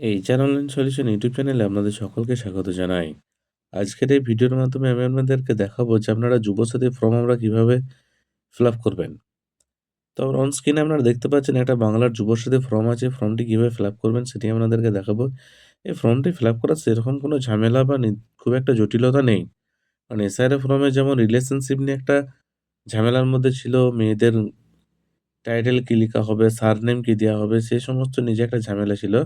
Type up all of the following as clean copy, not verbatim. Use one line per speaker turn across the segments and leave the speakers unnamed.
এই চার online solution YouTube চ্যানেলে আপনাদের সকলকে স্বাগত জানাই। আজকের এই ভিডিওর মাধ্যমে আমি আপনাদেরকে দেখাবো যে আপনারা যুবসাথী ফর্ম আমরা কিভাবে ফিল আপ করবেন। তো অন স্ক্রিনে আপনারা দেখতে পাচ্ছেন একটা বাংলার যুবসাথী ফর্ম আছে। ফর্মটি কিভাবে ফিল আপ করবেন সেটি আপনাদেরকে দেখাবো। এই ফর্মটি ফিল আপ করার সেরকম কোনো ঝামেলা বা খুব একটা জটিলতা নেই। কারণ এসআইআর ফর্মে যেমন রিলেশনশিপ নিয়ে একটা ঝামেলার মধ্যে ছিল, মেয়েদের টাইটেল কি লিখা হবে, সারনেম কি দেয়া হবে, সে সমস্ত নিজে একটা ঝামেলা ছিল।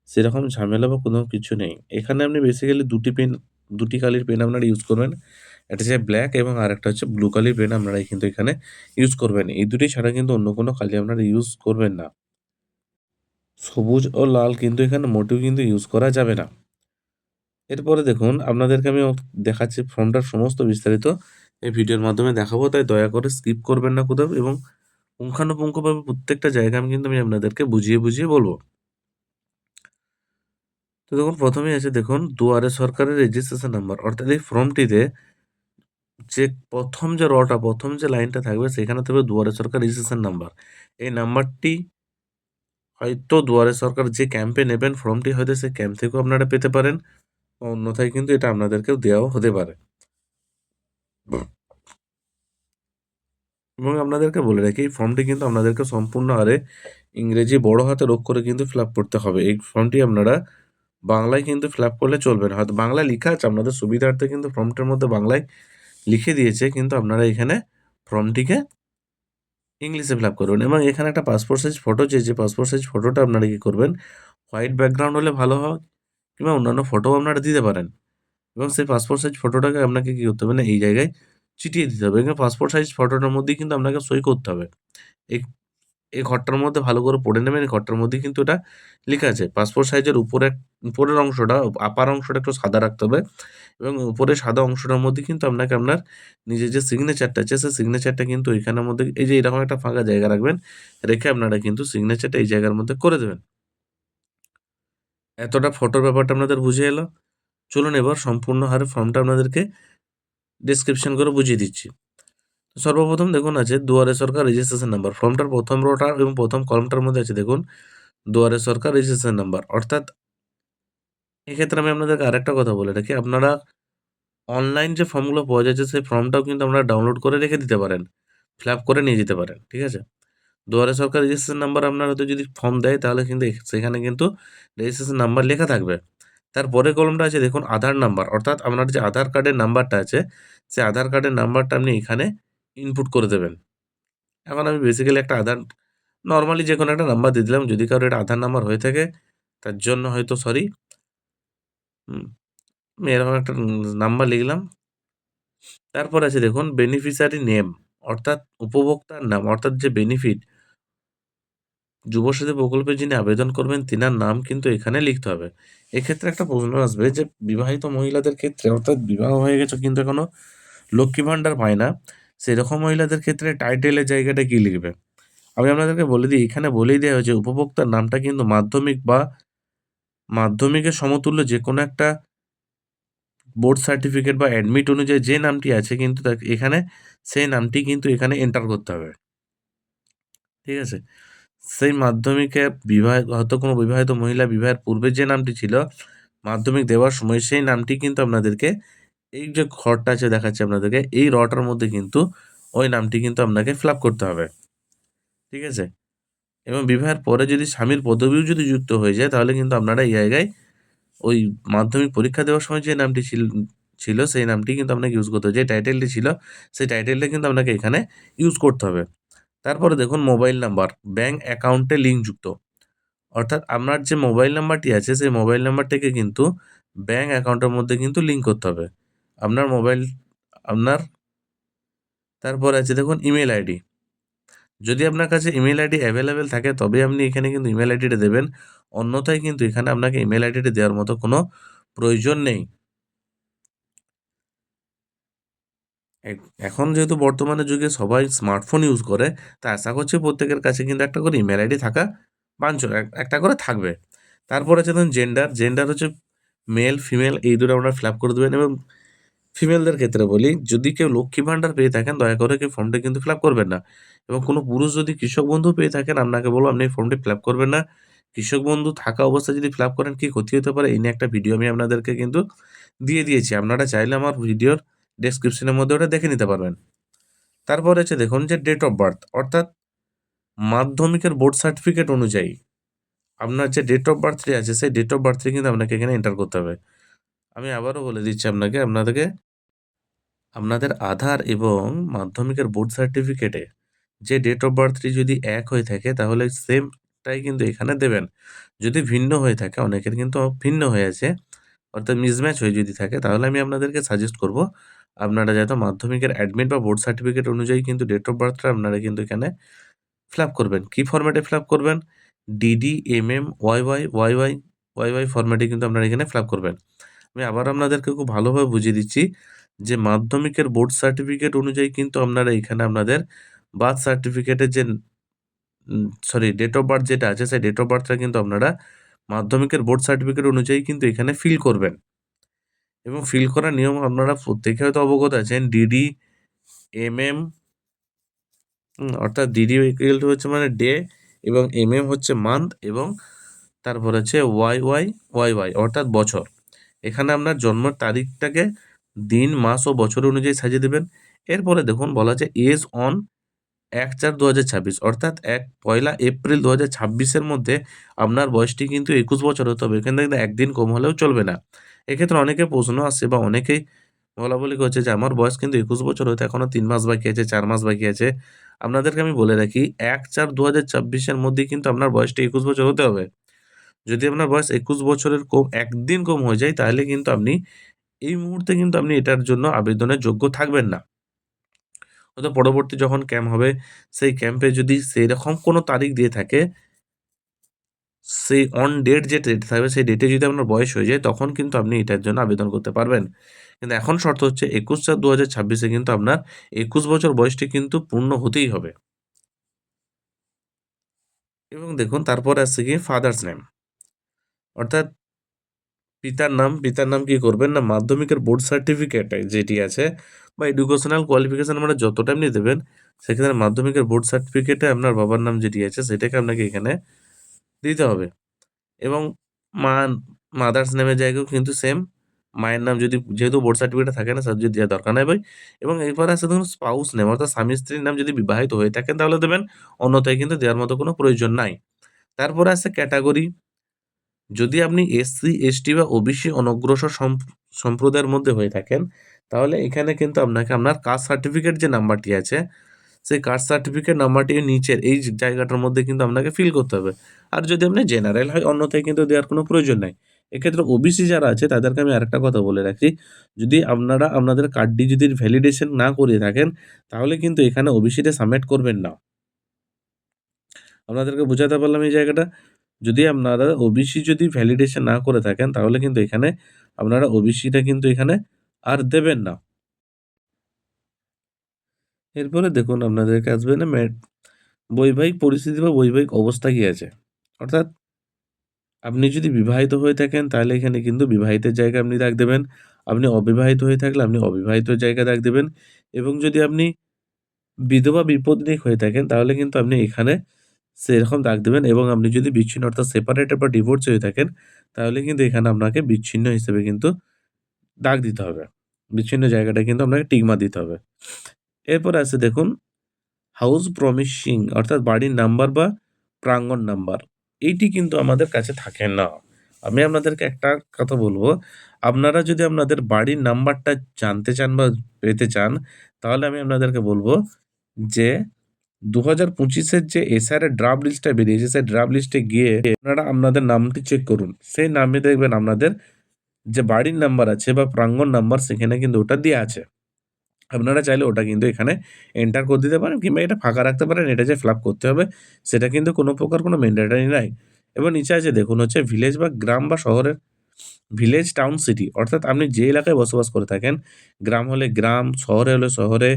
সেরকম ঝামেলা বা কোনো কিছু নেই। এখানে আপনি বেসিক্যালি ২ টি কালির পেন আপনারা ইউজ করবেন। একটা হচ্ছে ব্লাক এবং আরেকটা হচ্ছে ব্লু কালির পেন আপনারা কিন্তু এখানে ইউজ করবেন। এই ২ টি ছাড়া কিন্তু অন্য কোনো কালি আপনারা ইউজ করবেন না। সবুজ ও লাল কিন্তু এখানে মোটেও কিন্তু ইউজ করা যাবে না। এরপরে দেখুন আপনাদেরকে আমি দেখাচ্ছি ফর্মটার সমস্ত বিস্তারিত এই ভিডিওর মাধ্যমে দেখাবো। তাই দয়া করে স্কিপ করবেন না কোথাও এবং পুঙ্খানুপুঙ্খভাবে প্রত্যেকটা জায়গা আমি আপনাদেরকে বুঝিয়ে বলব। তো দেখুন ১ম এই আছে দেখুন দুয়ারে সরকারের রেজিস্ট্রেশন নাম্বার, অর্থাৎ এই ফর্মটিতে যে ১ম যে লাইনটা থাকবে সেখানে থাকবে দুয়ারে সরকার রেজিস্ট্রেশন নাম্বার। এই নাম্বারটি হয়তো দুয়ারে সরকার যে ক্যাম্পে নেবেন ফর্মটি হয়তো সেই ক্যাম্প থেকেও আপনারা পেতে পারেন। অন্যথায় কিন্তু এটা আপনাদেরকেও দেওয়াও হতে পারে। এবং আপনাদেরকে বলে রাখি এই ফর্মটি কিন্তু আপনাদেরকে সম্পূর্ণ হারে ইংরেজি বড় হাতের অক্ষরে কিন্তু ফিল আপ করতে হবে। এই ফর্মটি আপনারা বাংলায় কিন্তু ফিল আপ করলে চলবে না। হয়তো বাংলায় লিখা আছে, আপনাদের সুবিধার্থে কিন্তু ফর্মটার মধ্যে বাংলায় লিখে দিয়েছে, কিন্তু আপনারা এখানে ফর্মটিকে ইংলিশে ফিল আপ করবেন। এবং এখানে একটা পাসপোর্ট সাইজ ফটো চেয়েছে। পাসপোর্ট সাইজ ফটোটা আপনারা কি করবেন, হোয়াইট ব্যাকগ্রাউন্ড হলে ভালো হয় কিংবা অন্যান্য ফটোও আপনারা দিতে পারেন। এবং সেই পাসপোর্ট সাইজ ফটোটাকে আপনাকে কি করতে হবে না, এই জায়গায় চিটিয়ে দিতে হবে। এবং পাসপোর্ট সাইজ ফটোটার মধ্যেই কিন্তু আপনাকে সই করতে হবে। এই এই ঘরটার মধ্যে ভালো করে পড়ে নেবেন। এই ঘরটার মধ্যেই কিন্তু এটা লিখা আছে। পাসপোর্ট সাইজের উপরের অংশটা, আপার অংশটা একটু সাদা রাখতে হবে এবং উপরের সাদা অংশটার মধ্যে কিন্তু আপনাকে আপনার নিজের যে সিগনেচারটা আছে, সেই সিগনেচারটা কিন্তু এইখানের মধ্যে এই যে এরকম একটা ফাঁকা জায়গা রাখবেন। রেখে আপনারা কিন্তু সিগনেচারটা এই জায়গার মধ্যে করে দেবেন। এতটা ফটোর ব্যাপারটা আপনাদের বুঝে এলো। চলুন এবার সম্পূর্ণ হারে ফর্মটা আপনাদেরকে ডেসক্রিপশন করে বুঝিয়ে দিচ্ছি। সর্বপ্রথম দেখুন আছে দুয়ারে সরকার রেজিস্ট্রেশন নাম্বার। ফর্মটার ১ম রোটা এবং ১ম কলামটার মধ্যে আছে দেখুন দুয়ারে সরকার রেজিস্ট্রেশন নাম্বার। অর্থাৎ এক্ষেত্রে আমি আপনাদেরকে আরেকটা কথা বলে রাখি, আপনারা অনলাইন যে ফর্মগুলো পাওয়া যাচ্ছে সেই ফর্মটাও কিন্তু আপনারা ডাউনলোড করে রেখে দিতে পারেন। ফিল আপ করে নিয়ে যেতে পারেন। ঠিক আছে? দুয়ারে সরকার রেজিস্ট্রেশন নাম্বার আপনার হয়তো যদি ফর্ম দেয় তাহলে কিন্তু সেখানে কিন্তু রেজিস্ট্রেশন নাম্বার লেখা থাকবে। তার পরের কলমটা আছে দেখুন আধার নাম্বার। অর্থাৎ আপনার যে আধার কার্ডের নাম্বারটা আছে, সেই আধার কার্ডের নাম্বারটা আপনি এখানে ইনপুট করে দেবেন। এখন আমি বেসিক্যালি একটা নরমালি যেকোনো একটা নাম্বার দিয়ে দিলাম। যদি কারো এটা আধার নাম্বার হয়ে থাকে তার জন্য হয়তো সরি। হুম, আমি এরকম একটা নাম্বার লিখলাম। তারপর আছে দেখুন বেনিফিশিয়ারি নেম, অর্থাৎ উপভোক্তার নাম, অর্থাৎ যে বেনিফিট যুবসাথী প্রকল্পে যিনি আবেদন করবেন তিনার নাম কিন্তু এখানে লিখতে হবে। এক্ষেত্রে একটা প্রশ্ন আসবে যে বিবাহিত মহিলাদের ক্ষেত্রে, অর্থাৎ বিবাহ হয়ে গেছে কিন্তু এখনো লক্ষ্মী ভান্ডার পায় না, সেরকম মহিলাদের ক্ষেত্রে টাইটেলের জায়গাটা কি লিখবে? আমি আপনাদেরকে বলে দিই, এখানে বলেই দেওয়া হয়েছে উপভোক্তার নামটা কিন্তু মাধ্যমিকের সমতুল্য যেকোনো একটা বোর্ড সার্টিফিকেট বা অ্যাডমিট অনুযায়ী যে নামটি আছে কিন্তু তাকে এখানে সেই নামটি কিন্তু এখানে এন্টার করতে হবে। ঠিক আছে? সেই মাধ্যমিকে হয়তো কোনো বিবাহিত মহিলা বিবাহের পূর্বে যে নামটি ছিল, মাধ্যমিক দেওয়ার সময় সেই নামটি কিন্তু আপনাদেরকে এই যে ঘরটা আছে দেখাচ্ছি আপনাদেরকে, এই রটার মধ্যে কিন্তু ওই নামটি কিন্তু আপনাকে ফিল আপ করতে হবে। ঠিক আছে? এবং বিবাহের পরে যদি স্বামীর পদবিও যদি যুক্ত হয়ে যায় তাহলে কিন্তু আপনারা এই জায়গায় ওই মাধ্যমিক পরীক্ষা দেওয়ার সময় যে নামটি ছিল সেই নামটি কিন্তু আপনাকে ইউজ করতে হবে। যে টাইটেলটি ছিল সেই টাইটেলটা কিন্তু আপনাকে এখানে ইউজ করতে হবে। তারপরে দেখুন মোবাইল নাম্বার, ব্যাংক অ্যাকাউন্টে লিঙ্কযুক্ত। অর্থাৎ আপনার যে মোবাইল নাম্বারটি আছে সেই মোবাইল নাম্বারটিকে কিন্তু ব্যাংক অ্যাকাউন্টের মধ্যে কিন্তু লিঙ্ক করতে হবে। আপনার মোবাইল আপনার তারপরে আছে দেখুন ইমেইল আইডি। যদি আপনার কাছে ইমেইল আইডি অ্যাভেলেবেল থাকে তবে আপনি এখানে কিন্তু ইমেইল আইডিটা দেবেন। অন্যথায় কিন্তু এখানে আপনাকে ইমেইল আইডিটা দেওয়ার মতো কোনো প্রয়োজন নেই। এখন যেহেতু বর্তমানের যুগে সবাই স্মার্টফোন ইউজ করে, তাই আশা করছি প্রত্যেকের কাছে কিন্তু একটা করে ইমেইল আইডি থাকা বাঞ্ছনীয়, একটা করে থাকবে। তারপর আছে ধরুন জেন্ডার হচ্ছে মেল, ফিমেল এই দুটো আপনারা ফিল আপ করে দেবেন। এবং ফিমেলদের ক্ষেত্রে বলি, যদি কেউ লক্ষ্মী ভান্ডার পেয়ে থাকেন দয়া করে কেউ ফর্মটা কিন্তু ফিল আপ করবেন না। এবং কোনো পুরুষ যদি কৃষক বন্ধু পেয়ে থাকেন আপনাকে বলবো আপনি এই ফর্মটি ফিল আপ করবেন না। কৃষক বন্ধু থাকা অবস্থায় যদি ফিল আপ করেন কি ক্ষতি হতে পারে এই নিয়ে একটা ভিডিও আমি আপনাদেরকে কিন্তু দিয়ে দিয়েছি। আপনারা চাইলে আমার ভিডিওর ডেসক্রিপশনের মধ্যে ওটা দেখে নিতে পারবেন। তারপর হচ্ছে দেখুন যে ডেট অফ বার্থ, অর্থাৎ মাধ্যমিকের বোর্ড সার্টিফিকেট অনুযায়ী আপনার যে ডেট অফ বার্থটি আছে সেই ডেট অফ বার্থটি কিন্তু আপনাকে এখানে এন্টার করতে হবে। আমি আবারও বলে দিচ্ছি আপনাদেরকে আপনাদের আধার এবং মাধ্যমিকের বোর্ড সার্টিফিকেটে যে ডেট অফ বার্থটি যদি এক হয়ে থাকে তাহলে সেমটাই কিন্তু এখানে দেবেন। যদি ভিন্ন হয়ে থাকে, অনেকের কিন্তু ভিন্ন হয়ে আছে, অর্থাৎ মিসম্যাচ হয়ে যদি থাকে, তাহলে আমি আপনাদেরকে সাজেস্ট করব আপনারা যাতে মাধ্যমিকের অ্যাডমিট বা বোর্ড সার্টিফিকেট অনুযায়ী কিন্তু ডেট অফ বার্থটা আপনারা কিন্তু এখানে ফিল আপ করবেন। কি ফরম্যাটে ফিল আপ করবেন? ডিডি, এমএম, ওয়াইওয়াই, ওয়াইওয়াই, ওয়াইওয়াই ফরম্যাটে কিন্তু আপনারা এখানে ফিল আপ করবেন। আমি আবার আপনাদেরকে খুব ভালোভাবে বুঝিয়ে দিচ্ছি যে মাধ্যমিকের বোর্ড সার্টিফিকেট অনুযায়ী কিন্তু আপনারা এখানে আপনাদের বার্থ সার্টিফিকেটের যে ডেট অফ বার্থ যেটা আছে সেই ডেট অফ বার্থটা কিন্তু আপনারা মাধ্যমিকের বোর্ড সার্টিফিকেট অনুযায়ী কিন্তু এখানে ফিল করবেন। এবং ফিল করার নিয়ম আপনারা প্রত্যেকে হয়তো অবগত আছেন। ডিডি, এমএম, অর্থাৎ ডিডি ইকুয়াল টু হচ্ছে মানে ডে এবং এমএম হচ্ছে মান্থ এবং তারপর হচ্ছে ওয়াইওয়াই অর্থাৎ বছর। এখানে আপনার জন্মের তারিখটাকে দিন, মাস ও বছর অনুযায়ী সাজিয়ে দেবেন। এরপরে দেখুন বলা আছে এজ অন 1/4/2026 অর্থাৎ 1 এপ্রিল 2026 মধ্যে আপনার বয়সটি কিন্তু 21 বছর হতে হবে। এখান থেকে একদিন কম হলেও চলবে না। এক্ষেত্রে অনেকে প্রশ্ন আসছে বা অনেকেই বলাবলি করছে যে আমার বয়স কিন্তু 21 বছর হতে এখনো 3 মাস বাকি আছে, 4 মাস বাকি আছে। আপনাদেরকে আমি বলে রাখি 1/4/2026 এর মধ্যেই কিন্তু আপনার বয়সটা 21 বছর হতে হবে। যদি আপনার বয়স 21 বছরের একদিন কম হয়ে যায় তাহলে কিন্তু আপনি এই মুহূর্তে কিন্তু আপনি এটার জন্য আবেদনের যোগ্য থাকবেন না। হয়তো পরবর্তী যখন ক্যাম্প হবে সেই ক্যাম্পে যদি সেইরকম কোনো তারিখ দিয়ে থাকে, সেই অন ডেট যে ডেট থাকবে সেই ডেটে যদি আপনার বয়স হয়ে যায় তখন কিন্তু আপনি এটার জন্য আবেদন করতে পারবেন। কিন্তু এখন শর্ত হচ্ছে 21/4/2026 কিন্তু আপনার 21 বছর বয়সটি কিন্তু পূর্ণ হতেই হবে। এবং দেখুন তারপরে আসছে গিয়ে ফাদার্স নেম, অর্থাৎ পিতার নাম কি করবেন না মাধ্যমিকের বোর্ড সার্টিফিকেট যেটি আছে বা এডুকেশনাল কোয়ালিফিকেশন আপনারা যতটা আপনি দেবেন সেক্ষেত্রে মাধ্যমিকের বোর্ড সার্টিফিকেটে আপনার বাবার নাম যেটি আছে সেটাকে আপনাকে এখানে দিতে হবে। এবং মা মাদার্স নেমের জায়গায়ও কিন্তু সেম মায়ের নাম যদি যেহেতু বোর্ড সার্টিফিকেটে থাকে না স্যার যদি দেওয়ার দরকার নাই ভাই। এবং এরপর আছে ধরুন স্পাউস নেম, অর্থাৎ স্বামী স্ত্রীর নাম যদি বিবাহিত হয়ে থাকেন তাহলে দেবেন, অন্যথায় কিন্তু দেওয়ার মতো কোনো প্রয়োজন নাই। তারপরে আছে ক্যাটাগরি। যদি আপনি এসসি, এসটি বা ওবিসি অনগ্রসর সম্প্রদায়ের মধ্যে হয়ে থাকেন, তাহলে এখানে কিন্তু আপনাকে আপনার কাস্ট সার্টিফিকেট যে নাম্বারটি আছে, সেই কাস্ট সার্টিফিকেট নাম্বারটি নিচের এই জায়গাটার মধ্যে কিন্তু আপনাকে ফিল করতে হবে। আর যদি আপনি জেনারেল হয় অন্যথায় কিন্তু দেওয়ার কোনো প্রয়োজন নাই। এক্ষেত্রে ওবিসি যারা আছে তাদেরকে আমি আরেকটা কথা বলে রাখি, যদি আপনারা আপনাদের কার্ডটি যদি ভ্যালিডেশন না করে থাকেন, তাহলে কিন্তু এখানে ওবিসিতে সাবমিট করবেন না। আপনাদেরকে বোঝাতে পারলাম এই জায়গাটা? যদি আপনারা ওবিসি যদি ভ্যালিডেশন না করে থাকেন তাহলে কিন্তু এখানে আপনারা ওবিসিটা কিন্তু এখানে আর দেবেন না। এরপরে দেখুন আপনাদেরকে আসবে না বৈবাহিক পরিস্থিতি বা বৈবাহিক অবস্থা কি আছে? অর্থাৎ আপনি যদি বিবাহিত হয়ে থাকেন তাহলে এখানে কিন্তু বিবাহিতের জায়গায় আপনি দাগ দেবেন। আপনি অবিবাহিত হয়ে থাকলে আপনি অবিবাহিত জায়গায় দাগ দেবেন। এবং যদি আপনি বিধবা বিপত্নিক হয়ে থাকেন তাহলে কিন্তু আপনি এখানে সেরকম দাগ দেবেন। এবং আপনি যদি বিচ্ছিন্ন অর্থাৎ সেপারেটেড বা ডিভোর্স হয়ে থাকেন তাহলে কিন্তু এখানে আপনাকে বিচ্ছিন্ন হিসেবে কিন্তু দাগ দিতে হবে। বিচ্ছিন্ন জায়গাটায় কিন্তু আপনাকে টিক মার্ক দিতে হবে। এরপরে আছে দেখুন হাউস প্রমিসিং, অর্থাৎ বাড়ির নাম্বার বা প্রাঙ্গণ নাম্বার। এইটি কিন্তু আমাদের কাছে থাকে না। আমি আপনাদেরকে একটা কথা বলবো, আপনারা যদি আপনাদের বাড়ির নাম্বারটা জানতে চান বা পেতে চান, তাহলে আমি আপনাদেরকে বলবো যে ২০২৫ এর যে এসআর এর ড্রাফট লিস্টটা বেরিয়েছে, সেই ড্রাফট লিস্টে গিয়ে আপনারা আপনাদের নামটি চেক করুন। সেই নামে দেখবেন আপনাদের যে বাড়ির নাম্বার আছে বা প্রাঙ্গণ নাম্বার সেখানে কিন্তু ওটা দেয়া আছে। আপনারা চাইলে ওটা কিন্তু এখানে এন্টার করে দিতে পারেন কিংবা এটা ফাঁকা রাখতে পারেন। এটা যে ফিল আপ করতে হবে সেটা কিন্তু কোনো প্রকার কোনো ম্যান্ডেটরি নাই। এবং নিচে আছে দেখুন হচ্ছে ভিলেজ বা গ্রাম বা শহরের ভিলেজ, টাউন, সিটি, অর্থাৎ আপনি যে এলাকায় বসবাস করে থাকেন, গ্রাম হলে গ্রাম, শহরে হলে শহরে,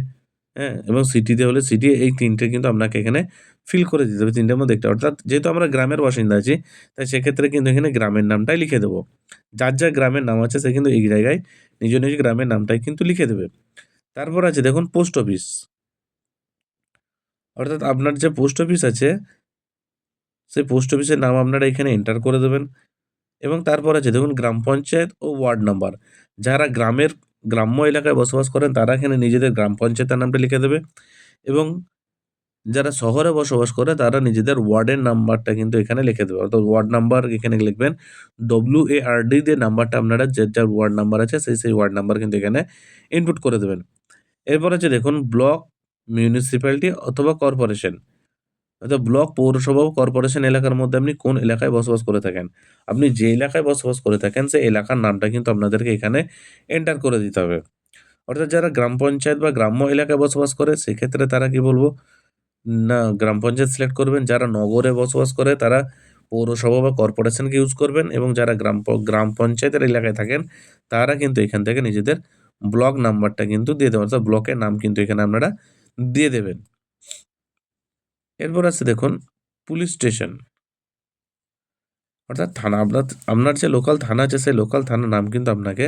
হ্যাঁ? এবং সিটিতে হলে সিটি, এই ৩ টে কিন্তু আপনাকে এখানে ফিল করে দিতে হবে ৩ টার মধ্যে একটা। অর্থাৎ যেহেতু আমরা গ্রামের বাসিন্দা আছি, তাই সেক্ষেত্রে কিন্তু এখানে গ্রামের নামটাই লিখে দেবো। যার গ্রামের নাম আছে সে কিন্তু এই জায়গায় নিজ গ্রামের নামটাই কিন্তু লিখে দেবে। তারপর আছে দেখুন পোস্ট অফিস, অর্থাৎ আপনার যে পোস্ট অফিস আছে সেই পোস্ট অফিসের নাম আপনারা এখানে এন্টার করে দেবেন এবং তারপর আছে দেখুন গ্রাম পঞ্চায়েত ও ওয়ার্ড নাম্বার। যারা গ্রাম্য এলাকায় বসবাস করেন তারা এখানে নিজেদের গ্রাম পঞ্চায়েতের নামটা লিখে দেবে এবং যারা শহরে বসবাস করে তারা নিজেদের ওয়ার্ডের নাম্বারটা কিন্তু এখানে লিখে দেবে। অর্থাৎ ওয়ার্ড নাম্বার এখানে লিখবেন WARD দিয়ে নাম্বারটা আপনারা যার ওয়ার্ড নাম্বার আছে সেই ওয়ার্ড নাম্বার কিন্তু এখানে ইনপুট করে দেবেন। এরপর আছে দেখুন ব্লক, মিউনিসিপ্যালিটি অথবা কর্পোরেশন। অর্থাৎ ব্লক, পৌরসভা ও কর্পোরেশন এলাকার মধ্যে আপনি কোন এলাকায় বসবাস করে থাকেন। আপনি যে এলাকায় বসবাস করে থাকেন সেই এলাকার নামটা কিন্তু আপনাদেরকে এখানে এন্টার করে দিতে হবে। অর্থাৎ যারা গ্রাম পঞ্চায়েত বা গ্রাম্য এলাকায় বসবাস করে সেক্ষেত্রে তারা কি বলবো না গ্রাম পঞ্চায়েত সিলেক্ট করবেন। যারা নগরে বসবাস করে তারা পৌরসভা বা কর্পোরেশনকে ইউজ করবেন এবং যারা গ্রাম পঞ্চায়েতের এলাকায় থাকেন তারা কিন্তু এখান থেকে নিজেদের ব্লক নাম্বারটা কিন্তু দিয়ে দেবেন। অর্থাৎ ব্লকের নাম কিন্তু এখানে আপনারা দিয়ে দেবেন। এরপর আছে দেখুন পুলিশ স্টেশন অর্থাৎ থানা। আপনার যে লোকাল থানা আছে সেই লোকাল থানার নাম কিন্তু আপনাকে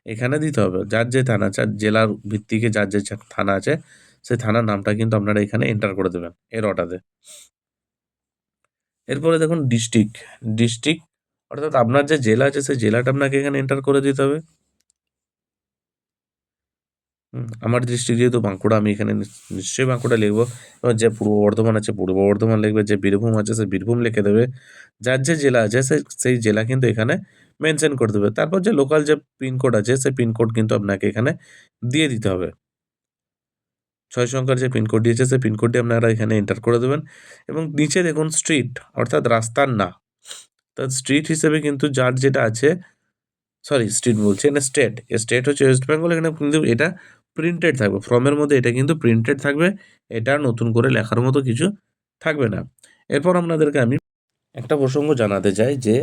এখানে দিতে হবে। যার যে থানা আছে জেলার ভিত্তিকে যার যে থানা আছে সেই থানার নামটা কিন্তু আপনারা এখানে এন্টার করে দেবেন এর অর্ডারে। এরপরে দেখুন ডিস্ট্রিক্ট অর্থাৎ আপনার যে জেলা আছে সেই জেলাটা আপনাকে এখানে এন্টার করে দিতে হবে। আমার ডিস্ট্রিক্ট যেহেতু বাঁকুড়া আমি এখানে নিশ্চয়ই বাঁকুড়া লিখবো। এবার যে পূর্ব বর্ধমান আছে পূর্ব বর্ধমান লিখবে, যে বীরভূম আছে সে বীরভূম লিখে দেবে। যার যে জেলা আছে সেই জেলা কিন্তু এখানে মেনশন করে দেবে। তারপর যে লোকাল যে পিনকোড আছে সেই পিনকোড কিন্তু আপনাকে এখানে দিয়ে দিতে হবে। ৬ সংখ্যার যে পিনকোড দিয়েছে সেই পিনকোডটি আপনারা এখানে এন্টার করে দেবেন এবং নিচে দেখুন স্ট্রিট অর্থাৎ রাস্তার নাম। তা স্ট্রিট হিসেবে কিন্তু যার যেটা আছে স্ট্রিট বলছি না স্টেট। স্টেট হচ্ছে ওয়েস্ট বেঙ্গল। এখানে কিন্তু এটা প্রিন্টেড থাকবে। ফর্মের মধ্যে এটা কিন্তু প্রিন্টেড থাকবে। এটা নতুন করে লেখার মতো কিছু থাকবে না। এরপর আপনাদেরকে আমি একটা প্রসঙ্গ জানাতে চাই যে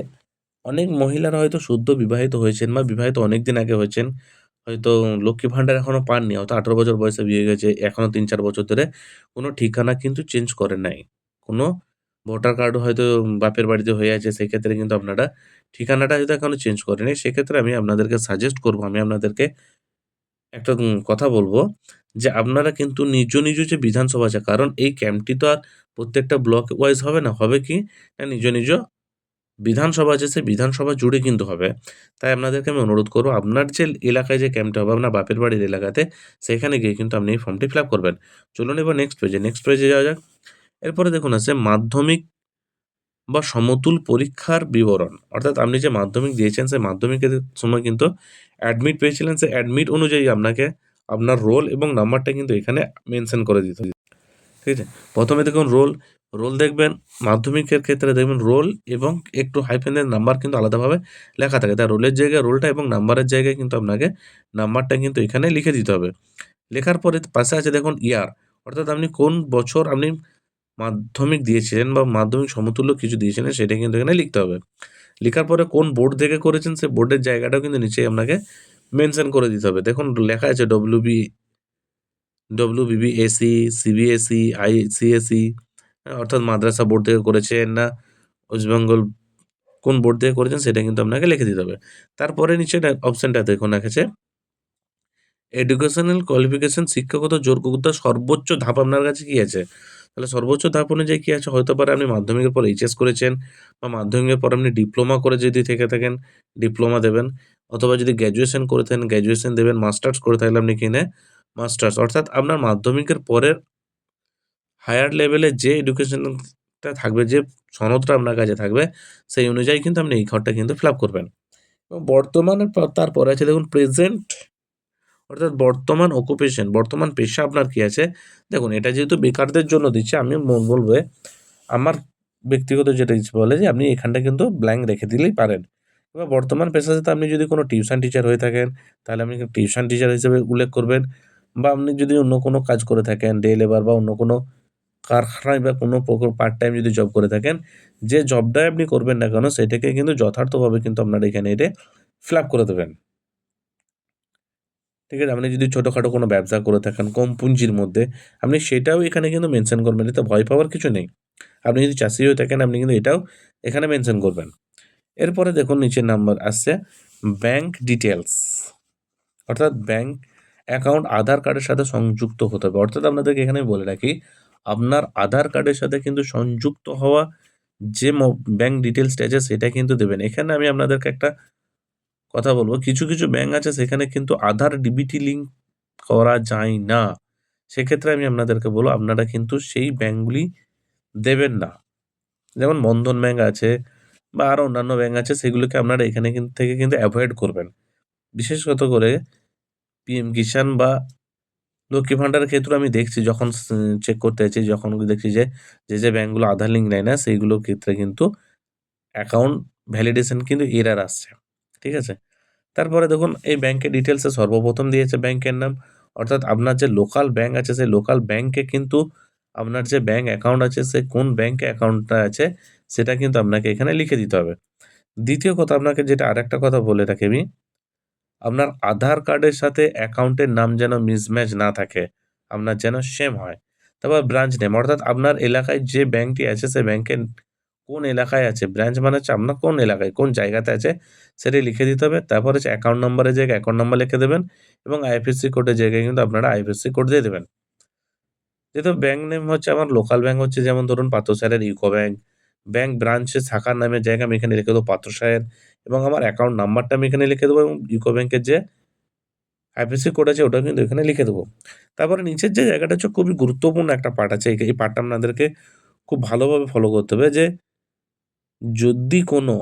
অনেক মহিলারা হয়তো সদ্য বিবাহিত হয়েছেন বা বিবাহিত অনেকদিন আগে হয়েছেন। হয়তো লক্ষ্মী ভান্ডার এখনো পাননি। হয়তো ১৮ বছর বয়সে বিয়ে গেছে। এখনো ৩-৪ বছর ধরে কোনো ঠিকানা কিন্তু চেঞ্জ করেন নাই। কোনো ভোটার কার্ড হয়তো বাপের বাড়িতে হয়ে আছে। সেক্ষেত্রে কিন্তু আপনারা ঠিকানাটা হয়তো এখনো চেঞ্জ করেনি। সেক্ষেত্রে আমি আপনাদেরকে সাজেস্ট করব, আমি আপনাদেরকে একটা কথা বলব যে আপনারা কিন্তু নিজ যে বিধানসভা আছে কারণ এই ক্যাম্পটি তো আর প্রত্যেকটা ব্লক ওয়াইজ হবে না। হবে কি না নিজ বিধানসভা আছে সেই বিধানসভা জুড়ে কিন্তু হবে। তাই আপনাদেরকে আমি অনুরোধ করব আপনার যে এলাকায় যে ক্যাম্পটা হবে আপনার বাপের বাড়ির এলাকাতে সেখানে গিয়ে কিন্তু আপনি এই ফর্মটি ফিল আপ করবেন। চলুন এবার নেক্সট পেজে যাওয়া যাক। এরপরে দেখুন আছে মাধ্যমিক বা সমতুল পরীক্ষার বিবরণ। অর্থাৎ আপনি যে মাধ্যমিক দিয়েছেন সেই মাধ্যমিকের সময় কিন্তু অ্যাডমিট পেয়েছিলেন। সেই অ্যাডমিট অনুযায়ী আপনাকে আপনার রোল এবং নাম্বারটা কিন্তু এখানে মেনশন করে দিতে হবে। ঠিক আছে? প্রথমে দেখুন রোল দেখবেন মাধ্যমিকের ক্ষেত্রে দেখবেন রোল এবং একটু হাইফেনের নাম্বার কিন্তু আলাদাভাবে লেখা থাকে। তাই রোলের জায়গায় রোলটা এবং নাম্বারের জায়গায় কিন্তু আপনাকে নাম্বারটা কিন্তু এখানে লিখে দিতে হবে। লেখার পরে পাশে আছে দেখুন ইয়ার অর্থাৎ আপনি কোন বছর আপনি মাধ্যমিক দিয়েছিলেন বা মাধ্যমিক সমতুল্য কিছু দিয়েছিলেন সেটা কিন্তু এখানে লিখতে হবে। লেখার পরে কোন বোর্ড থেকে করেছেন সেই বোর্ডের জায়গাটাও কিন্তু নিচেই আপনাকে মেনশন করে দিতে হবে। দেখুন লেখা আছে WBBSE, CBSE, ICSE অর্থাৎ মাদ্রাসা বোর্ড থেকে করেছেন না ওয়েস্ট বেঙ্গল কোন বোর্ড থেকে করেছেন সেটা কিন্তু আপনাকে লিখে দিতে হবে। তারপরে নিচে অপশনটা দেখুন রেখেছে এডুকেশনাল কোয়ালিফিকেশন শিক্ষাগত যোগ্যতার সর্বোচ্চ ধাপ আপনার কাছে কি আছে? তাহলে সর্বোচ্চ ধাপ অনুযায়ী কি আছে? হতে পারে আপনি মাধ্যমিকের পর এইচএস করেছেন বা মাধ্যমিকের পর আপনি ডিপ্লোমা করে যদি থেকে থাকেন ডিপ্লোমা দেবেন অথবা যদি গ্র্যাজুয়েশন করে থাকেন গ্র্যাজুয়েশন দেবেন, মাস্টার্স করে থাকলে আপনি কিনে মাস্টার্স অর্থাৎ আপনার মাধ্যমিকের পরের হায়ার লেভেলে যে এডুকেশনটা থাকবে, যে সনদটা আপনার কাছে থাকবে সেই অনুযায়ী কিন্তু আপনি এই ঘরটা কিন্তু ফিল আপ করবেন। এবং বর্তমানের তারপরে আছে দেখুন প্রেজেন্ট অর্থাৎ বর্তমান অকুপেশন বর্তমান পেশা আপনার কি আছে? দেখুন এটা যেহেতু বেকারদের জন্য দিচ্ছে আমি বলবো আমার ব্যক্তিগত যেটা ইচ্ছে বলে যে আপনি এখানটা কিন্তু ব্ল্যাঙ্ক রেখে দিলেই পারেন। এবার বর্তমান পেশার সাথে আপনি যদি কোনো টিউশন টিচার হয়ে থাকেন তাহলে আপনি টিউশন টিচার হিসেবে উল্লেখ করবেন বা আপনি যদি অন্য কোনো কাজ করে থাকেন ডে লেবার বা অন্য কোনো কারখানায় বা কোনো পার্ট টাইম যদি জব করে থাকেন, যে জবটাই আপনি করবেন না কেন সেটাকে কিন্তু যথার্থভাবে কিন্তু আপনারা এখানে এটা ফিল আপ করে দেবেন। ঠিক আছে? আপনি যদি ছোটখাটো কোনো ব্যবসা করে থাকেন কম পুঁজির মধ্যে, আপনি সেটাও এখানে কিন্তু মেনশন করবেন। এতে ভয় পাওয়ার কিছু নেই। আপনি যদি চাষি হয়ে থাকেন আপনি কিন্তু এটাও এখানে মেনশন করবেন। এরপরে দেখুন নিচের নাম্বার আসছে ব্যাংক ডিটেইলস অর্থাৎ ব্যাংক অ্যাকাউন্ট আধার কার্ডের সাথে সংযুক্ত হতে হবে। অর্থাৎ আপনাদেরকে এখানে আমি বলে রাখি, আপনার আধার কার্ডের সাথে কিন্তু সংযুক্ত হওয়া যে ব্যাংক ডিটেইলসটা আছে সেটা কিন্তু দেবেন। এখানে আমি আপনাদেরকে একটা কথা বলব, কিছু, কিছু ব্যাংক আছে সেখানে কিন্তু আধার ডিবিটি লিঙ্ক করা যায় না। সেক্ষেত্রে আমি আপনাদেরকে বলব আপনারা কিন্তু সেই ব্যাংকগুলি দেবেন না। যেমন বন্ধন ব্যাংক আছে বা আরো অন্যান্য ব্যাংক আছে, সেগুলোকে আপনারা এখানে থেকে কিন্তু এভয়েড করবেন। বিশেষত করে পিএম কিষাণ বা লক্ষ্মী ভান্ডারের ক্ষেত্রেও আমি দেখছি, যখন চেক করতে যাচ্ছি, যখন দেখছি যে, যে ব্যাংকগুলো আধার লিঙ্ক নেয় না সেইগুলোর ক্ষেত্রে কিন্তু অ্যাকাউন্ট ভ্যালিডেশন কিন্তু এরর আসছে। ঠিক আছে? তারপরে দেখুন এই ব্যাংকের ডিটেইলসে সর্বপ্রথম দিয়েছে ব্যাংকের নাম। অর্থাৎ আপনার যে লোকাল ব্যাংক আছে সেই লোকাল ব্যাংকে কিন্তু আপনার যে ব্যাংক অ্যাকাউন্ট আছে, সে কোন ব্যাংকে অ্যাকাউন্টটা আছে সেটা কিন্তু আপনাকে এখানে লিখে দিতে হবে। দ্বিতীয় কথা, আপনাকে যেটা আরেকটা কথা বলে রাখি আমি, আপনার আধার কার্ডের সাথে অ্যাকাউন্টের নাম যেন মিসম্যাচ না থাকে। আপনার যেন সেম হয়। তারপর ব্রাঞ্চ নেম, অর্থাৎ আপনার এলাকায় যে ব্যাংকটি আছে সে ব্যাংকের কোন এলাকায় আছে, ব্রাঞ্চ মানে হচ্ছে আপনার কোন এলাকায়, কোন জায়গাতে আছে সেটাই লিখে দিতে হবে। তারপর হচ্ছে অ্যাকাউন্ট নাম্বারের জায়গায় অ্যাকাউন্ট নাম্বার লিখে দেবেন এবং আইএফএসসি কোডের জায়গায় কিন্তু আপনারা আইএফএসসি কোড দিয়ে দেবেন। যেহেতু ব্যাংক নেম হচ্ছে আমার লোকাল ব্যাংক হচ্ছে, যেমন ধরুন পাত্রসাহের ইউকো ব্যাংক, ব্যাংক ব্রাঞ্চের শাখার নামের জায়গায় আমি এখানে লিখে দেবো পাত্রসাহের এবং আমার অ্যাকাউন্ট নাম্বারটা আমি এখানে লিখে দেবো এবং ইউকো ব্যাংকের যে আইএফএসসি কোড আছে ওটাও কিন্তু এখানে লিখে দেবো। তারপরে নিচের যে জায়গাটা হচ্ছে খুবই গুরুত্বপূর্ণ একটা পার্ট আছে। এই পার্টটা আপনাদেরকে খুব ভালোভাবে ফলো করতে হবে যে, যদি কোনো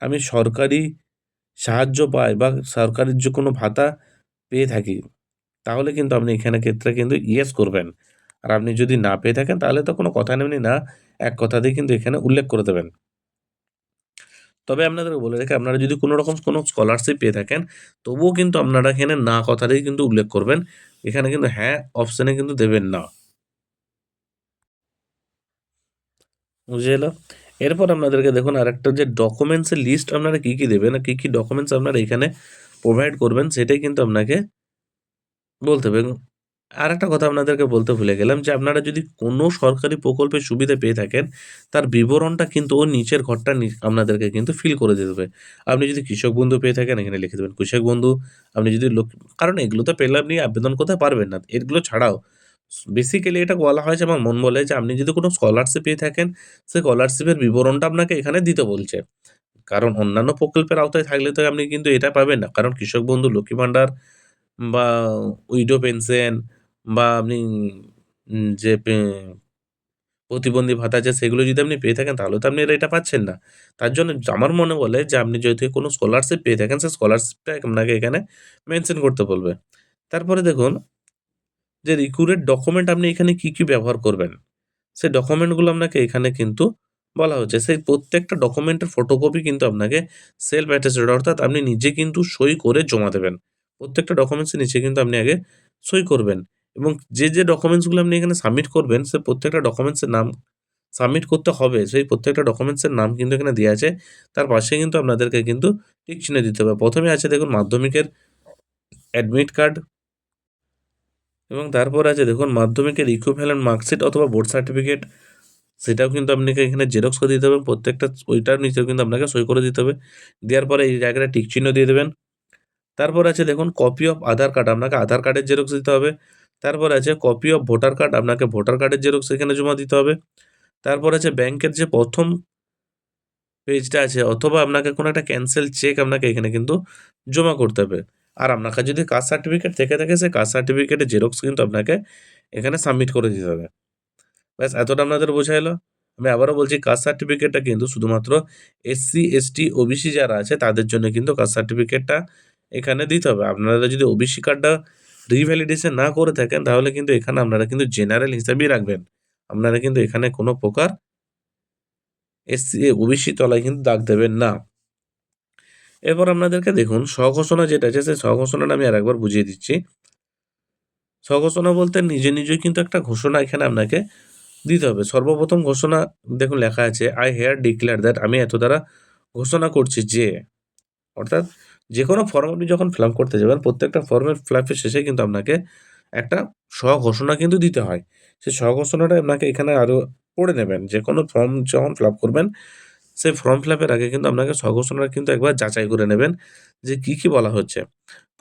আমি সরকারি সাহায্য পাই বা সরকারের যে কোনো ভাতা পেয়ে থাকি, তাহলে কিন্তু আপনি এখানে ক্ষেত্রে কিন্তু ইয়েস করবেন। আর আপনি যদি না পেয়ে থাকেন তাহলে তো কোনো কথা নেই, না, এক কথাতেই কিন্তু এখানে উল্লেখ করে দেবেন। তবে আপনাদেরকে বলে রাখি, আপনারা যদি কোনো রকম কোনো স্কলারশিপ পেয়ে থাকেন, তবুও কিন্তু আপনারা এখানে না কথাটাই কিন্তু উল্লেখ করবেন। এখানে কিন্তু হ্যাঁ অপশনে কিন্তু দেবেন না। বুঝে এলো? এরপর আপনাদেরকে দেখুন আরেকটা যে ডকুমেন্টস এর লিস্ট আপনারা কি, কি দেবেন, কি, কি ডকুমেন্টস আপনারা এখানে প্রোভাইড করবেন সেটাই কিন্তু আপনাকে বলতে হবে। এবং আরেকটা কথা আপনাদেরকে বলতে ভুলে গেলাম যে, আপনারা যদি কোনো সরকারি প্রকল্পের সুবিধা পেয়ে থাকেন, তার বিবরণটা কিন্তু ওর নিচের ঘরটা আপনাদেরকে কিন্তু ফিল করে দিতে হবে। আপনি যদি কৃষক বন্ধু পেয়ে থাকেন, এখানে লিখে দেবেন কৃষক বন্ধু। আপনি যদি কারণ এগুলো তো পেলে আপনি আবেদন করতে পারবেন না। এগুলো ছাড়াও বেসিক্যালি এটা বলা হয় যে, আমার মন বলে যে, আপনি যদি কোনো স্কলারশিপ পেয়ে থাকেন, সেই স্কলারশিপের বিবরণটা আপনাকে এখানে দিতে বলছে। কারণ অন্যান্য প্রকল্পের আওতায় থাকলে তো আপনি কিন্তু এটা পাবেন না। কারণ কৃষক বন্ধু, লক্ষ্মী ভান্ডার বা উইডো পেনশন বা আপনি যে প্রতিবন্ধী ভাতা আছে সেগুলো যদি আপনি পেয়ে থাকেন তাহলে তো আপনি এটা পাচ্ছেন না। তার জন্য আমার মনে বলে যে, আপনি যদি কোনো স্কলারশিপ পেয়ে থাকেন সেই স্কলারশিপটা আপনাকে এখানে মেনশন করতে বলবে। তারপরে দেখুন যে রিক্যুরেড ডকুমেন্ট আপনি এখানে কি, কি ব্যবহার করবেন? সেই ডকুমেন্টগুলো আপনাকে এখানে কিন্তু বলা হচ্ছে। সেই প্রত্যেকটা ডকুমেন্টের ফটোকপি কিন্তু আপনাকে সেলফ অ্যাটেস্টেড, অর্থাৎ আপনি নিজে কিন্তু সই করে জমা দেবেন। প্রত্যেকটা ডকুমেন্টসের নিচে কিন্তু আপনি আগে সই করবেন এবং যে ডকুমেন্টসগুলো আপনি এখানে সাবমিট করবেন, সে প্রত্যেকটা ডকুমেন্টসের নাম সাবমিট করতে হবে। সেই প্রত্যেকটা ডকুমেন্টসের নাম কিন্তু এখানে দেয়া আছে। তার পাশে কিন্তু আপনাদেরকে কিন্তু টিক চিহ্ন দিতে হবে। ১ম এ আছে দেখুন মাধ্যমিকের অ্যাডমিট কার্ড এবং তারপর আছে দেখুন মাধ্যমিকের ইকুইভ্যালেন্ট মার্কশিট অথবা বোর্ড সার্টিফিকেট। সেটাও কিন্তু আপনাকে এখানে জেরক্স করে দিতে হবে। প্রত্যেকটা ওইটার নিচেও কিন্তু আপনাকে সই করে দিতে হবে। দেওয়ার পরে এই জায়গাটা টিক চিহ্ন দিয়ে দেবেন। তারপর আছে দেখুন কপি অফ আধার কার্ড, আপনাকে আধার কার্ডের জেরক্স দিতে হবে। তারপর আছে কপি অফ ভোটার কার্ড, আপনাকে ভোটার কার্ডের জেরক্স এখানে জমা দিতে হবে। তারপর আছে ব্যাংকের যে ১ম পেজটা আছে অথবা আপনাকে কোনো একটা ক্যানসেল চেক আপনাকে এখানে কিন্তু জমা করতে হবে। আর আপনার কাছে যদি কাস্ট সার্টিফিকেট থেকে থাকে, সেই কাস্ট সার্টিফিকেটের জেরক্স কিন্তু আপনাকে এখানে সাবমিট করে দিতে হবে। ব্যাস এতটা আপনাদের বোঝা গেল? আমি আবারও বলছি, কাস্ট সার্টিফিকেটটা কিন্তু শুধুমাত্র এসসি, এসটি, ওবিসি যারা আছে তাদের জন্য কিন্তু কাস্ট সার্টিফিকেটটা এখানে দিতে হবে। আপনারা যদি ওবিসি কার্ডটা রিভ্যালিডেশন না করে থাকেন তাহলে কিন্তু এখানে আপনারা কিন্তু জেনারেল হিসাবেই রাখবেন। আপনারা কিন্তু এখানে কোনো প্রকার এসসি, ওবিসি তলায় কিন্তু দাগ দেবেন না। এরপর আপনাদেরকে দেখুন স্বঘোষণা যেটা আছে সেই স্বঘোষণাটা আমি আরেকবার বুঝিয়ে দিচ্ছি। স্বঘোষণা বলতে নিজে, নিজেই কিন্তু একটা ঘোষণা এখানে আপনাকে দিতে হবে। সর্বপ্রথম ঘোষণা দেখুন লেখা আছে, "I here declare that" আমি এত দ্বারা ঘোষণা করছি যে, অর্থাৎ যেকোনো ফর্ম আপনি যখন ফিল আপ করতে যাবেন, প্রত্যেকটা ফর্মের ফিল আপের শেষে কিন্তু আপনাকে একটা স্বঘোষণা কিন্তু দিতে হয়। সেই স্বঘোষণাটা আপনাকে এখানে আরো পড়ে নেবেন। যেকোনো ফর্ম যখন ফিল আপ করবেন, সেই ফর্ম ফিল আপের আগে কিন্তু আপনাকে স্বঘোষণা কিন্তু একবার যাচাই করে নেবেন যে কি, কি বলা হচ্ছে।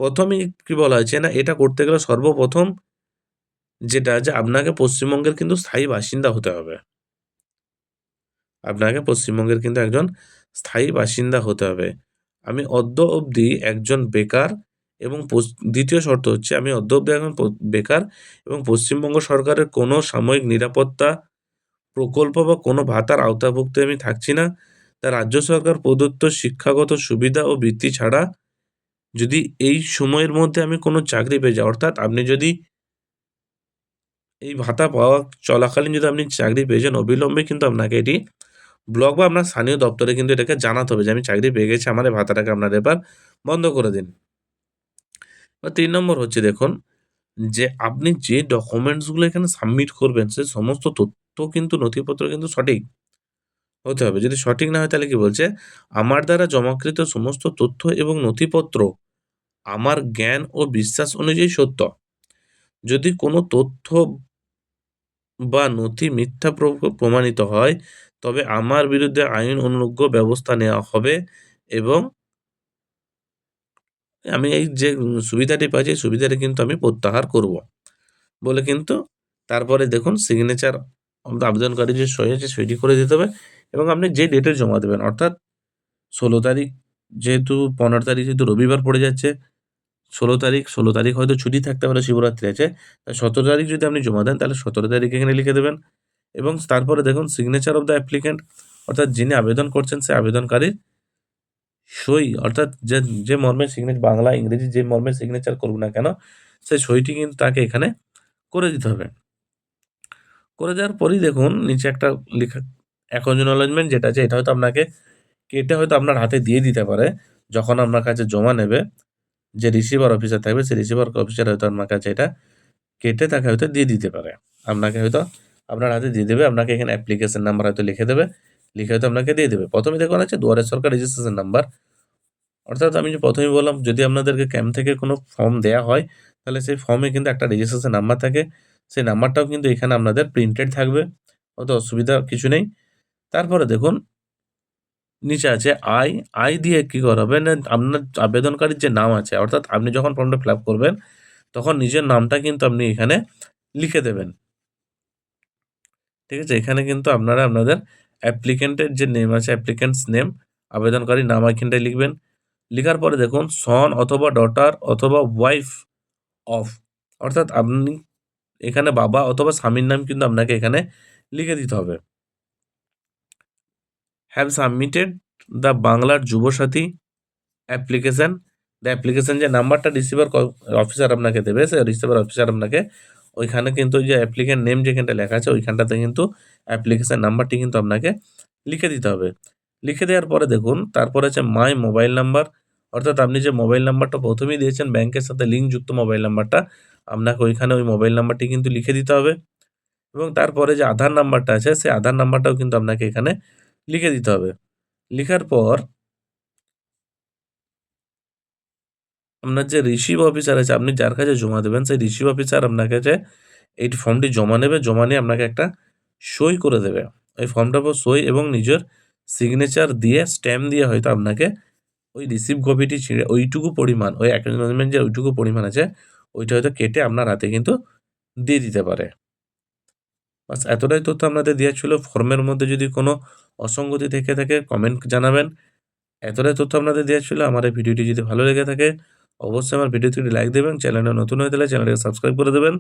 ১ম এই কি বলা হয়েছে না, এটা করতে গেলে সর্বপ্রথম যেটা যে আপনাকে পশ্চিমবঙ্গের কিন্তু স্থায়ী বাসিন্দা হতে হবে। আপনাকে পশ্চিমবঙ্গের কিন্তু একজন স্থায়ী বাসিন্দা হতে হবে। আমি অদ্য অবধি একজন বেকার এবং দ্বিতীয় শর্ত হচ্ছে আমি অদ্য অবধি একজন বেকার এবং পশ্চিমবঙ্গ সরকারের কোনো সাময়িক নিরাপত্তা প্রকল্প বা কোনো ভাতার আওতাভুক্ত আমি থাকছি না। তা রাজ্য সরকার প্রদত্ত শিক্ষাগত সুবিধা ও বৃত্তি ছাড়া যদি এই সময়ের মধ্যে আমি কোনো চাকরি পেয়ে যাই, অর্থাৎ আপনি যদি এই ভাতা পাওয়া চলাকালীন যদি আপনি চাকরি পেয়ে যান, অবিলম্বে কিন্তু আপনাকে এটি ব্লক বা আপনার স্থানীয় দপ্তরে কিন্তু এটাকে জানাতে হবে যে আমি চাকরি পেয়ে গেছি, আমার এই ভাতাটাকে আপনারা এবার বন্ধ করে দিন। বা ৩ নম্বর হচ্ছে দেখুন যে আপনি যে ডকুমেন্টস গুলো এখানে সাবমিট করবেন সে সমস্ত তথ্য কিন্তু নথিপত্র কিন্তু সঠিক হতে হবে। যদি সঠিক না হয় তাহলে কি বলছে, আমার দ্বারা জমাকৃত সমস্ত তথ্য এবং নথিপত্র আমার জ্ঞান ও বিশ্বাস অনুযায়ী সত্য। যদি কোনো তথ্য বা নথি মিথ্যা প্রমাণিত হয়, তবে আমার বিরুদ্ধে আইন অনুজ্ঞ ব্যবস্থা নেওয়া হবে এবং আমি এই যে সুবিধাটি পাচ্ছি, সুবিধাটি কিন্তু আমি প্রত্যাহার করব। বলে কিন্তু তারপরে দেখুন সিগনেচার আবেদনকারী যে সই আছে সইটি করে দিতে হবে এবং আপনি যে ডেটে জমা দেবেন, অর্থাৎ ১৬ তারিখ যেহেতু ১৫ তারিখ যেহেতু রবিবার পড়ে যাচ্ছে, ১৬ তারিখ হয়তো ছুটি থাকতে পারে, শিবরাত্রি আছে। তাই ১৭ তারিখ যদি আপনি জমা দেন তাহলে ১৭ তারিখ এখানে লিখে দেবেন এবং তারপরে দেখুন সিগনেচার অফ দ্য অ্যাপ্লিক্যান্ট, অর্থাৎ যিনি আবেদন করছেন সে আবেদনকারীর সই, অর্থাৎ যে মর্মে বাংলা, ইংরেজি যে মর্মে সিগনেচার করুক না কেন, সেই সইটি কিন্তু তাকে এখানে করে দিতে হবে। করে দেওয়ার পরেই দেখুন নিচে একটা লেখা অ্যাকনলেজমেন্ট যেটা আছে, এটা হয়তো আপনাকে কেটে হয়তো আপনার হাতে দিয়ে দিতে পারে। যখন আপনার কাছে জমা নেবে, যে রিসিভার অফিসার থাকবে সেই রিসিভার অফিসার হয়তো আপনার কাছে এটা কেটে তাকে হয়তো দিয়ে দিতে পারে। আপনাকে হয়তো আপনার হাতে দিয়ে দেবে। আপনাকে এখানে অ্যাপ্লিকেশন নাম্বার হয়তো লিখে দেবে। লিখে হয়তো আপনাকে দিয়ে দেবে। ১ম এ দেখুন আছে দুয়ারে সরকার রেজিস্ট্রেশন নাম্বার। অর্থাৎ আমি যে ১ম এই বললাম যদি আপনাদেরকে ক্যাম্প থেকে কোনো ফর্ম দেয়া হয়, তাহলে সেই ফর্মে কিন্তু একটা রেজিস্ট্রেশন নাম্বার থাকে। সেই নাম্বারটাও কিন্তু এখানে আপনাদের প্রিন্টেড থাকবে। অত অসুবিধা কিছু নেই। তারপরে দেখুন নিচে আছে আয়। আয় দিয়ে কি করা হবে না, আপনার আবেদনকারীর যে নাম আছে, অর্থাৎ আপনি যখন ফর্মটা ফিল আপ করবেন তখন নিজের নামটা কিন্তু আপনি এখানে লিখে দেবেন। ঠিক আছে? এখানে কিন্তু আপনারা আপনাদের অ্যাপ্লিক্যান্টের যে নেম আছে, অ্যাপ্লিক্যান্টস নেম, আবেদনকারীর নাম এখানটায় লিখবেন। লিখার পরে দেখুন সন অথবা ডটার অথবা ওয়াইফ অফ, অর্থাৎ আপনি এখানে বাবা অথবা স্বামীর নাম কিন্তু আপনাকে এখানে লিখে দিতে হবে। হ্যাভ সাবমিটেড দ্য বাংলার যুবসাথী অ্যাপ্লিকেশন। দ্য অ্যাপ্লিকেশন যে নাম্বারটা রিসিভার অফিসার আপনাকে দেবে, সেই রিসিভার অফিসার আপনাকে ওইখানে কিন্তু ওই যে অ্যাপ্লিক্যান্ট নেম যেখানটা লেখা আছে ওইখানটাতে কিন্তু অ্যাপ্লিকেশন নাম্বারটি কিন্তু আপনাকে লিখে দিতে হবে। লিখে দেওয়ার পরে দেখুন তারপরে আছে মাই মোবাইল নাম্বার, অর্থাৎ আপনি যে মোবাইল নাম্বারটা প্রথমেই দিয়েছেন ব্যাংকের সাথে লিঙ্কযুক্ত মোবাইল নাম্বারটা, আপনাকে ওইখানে ওই মোবাইল নাম্বারটি কিন্তু লিখে দিতে হবে এবং তারপরে যে আধার নাম্বারটা আছে সেই আধার নাম্বারটাও কিন্তু আপনাকে এখানে লিখে দিতে হবে। লিখার পর আপনার যে রিসিভ অফিসার আছে, আপনি যার কাছে জমা দেবেন সেই রিসিভ অফিসার আপনার কাছে এই ফর্মটি জমা নেবে। জমা নিয়ে আপনাকে একটা সই করে দেবে। ওই ফর্মটার উপর সই এবং নিজের সিগনেচার দিয়ে স্ট্যাম্প দিয়ে হয়তো আপনাকে ওই রিসিভ কপিটি ছিঁড়ে ওইটুকু পরিমাণ, ওই অ্যাকনলেজমেন্ট যে ওইটুকু পরিমাণ আছে ওইটা হয়তো কেটে আপনার হাতে কিন্তু দিয়ে দিতে পারে। বাস এতটাই তথ্য আপনাদের দেওয়ার ছিল। ফর্মের মধ্যে যদি কোনো অসঙ্গতি থেকে থাকে কমেন্ট জানাবেন। এতটাই তথ্য আপনাদের দেওয়ার ছিল। আমার এই ভিডিওটি যদি ভালো লেগে থাকে অবশ্যই আমার ভিডিওতে একটি লাইক দেবেন। চ্যানেলে নতুন হয়ে থাকলে চ্যানেলটিকে সাবস্ক্রাইব করে দেবেন।